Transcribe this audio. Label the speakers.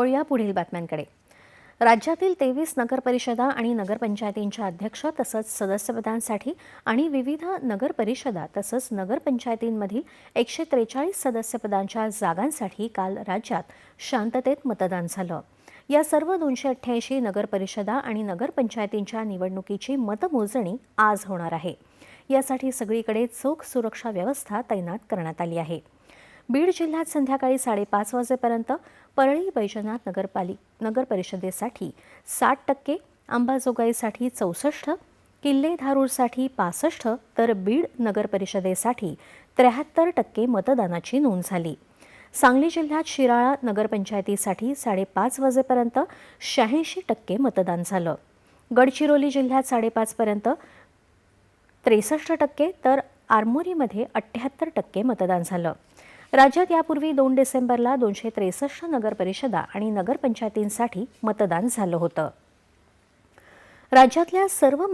Speaker 1: या पुढील बातम्यांकडे. राज्यातील 23 नगरपरिषदा आणि नगरपंचायतींच्या अध्यक्ष तसंच सदस्यपदांसाठी आणि विविध नगरपरिषदा तसंच नगरपंचायतींमधील 143 सदस्यपदांच्या जागांसाठी काल राज्यात शांततेत मतदान झालं. या सर्व 288 नगरपरिषदा आणि नगरपंचायतींच्या निवडणुकीची मतमोजणी आज होणार आहे. यासाठी सगळीकडे चोख सुरक्षा व्यवस्था तैनात करण्यात आली आहे. बीड जिल्ह्यात संध्याकाळी 5:30 वाजेपर्यंत परळी बैजनाथ नगरपरिषदेसाठी 60%, अंबाजोगाईसाठी 64%, किल्ले धारूरसाठी 65%, तर बीड नगरपरिषदेसाठी 73% मतदानाची नोंद झाली. सांगली जिल्ह्यात शिराळा नगरपंचायतीसाठी 5:30 वाजेपर्यंत 86% मतदान झालं. गडचिरोली जिल्ह्यात 5:30 पर्यंत 63%, तर आरमोरीमध्ये 78% मतदान झालं. राज्यात यापूर्वी 2 डिसेंबरला 263 नगरपरिषदा आणि नगरपंचायतींसाठी मतदान झालं होतं. राज्यातल्या सर्व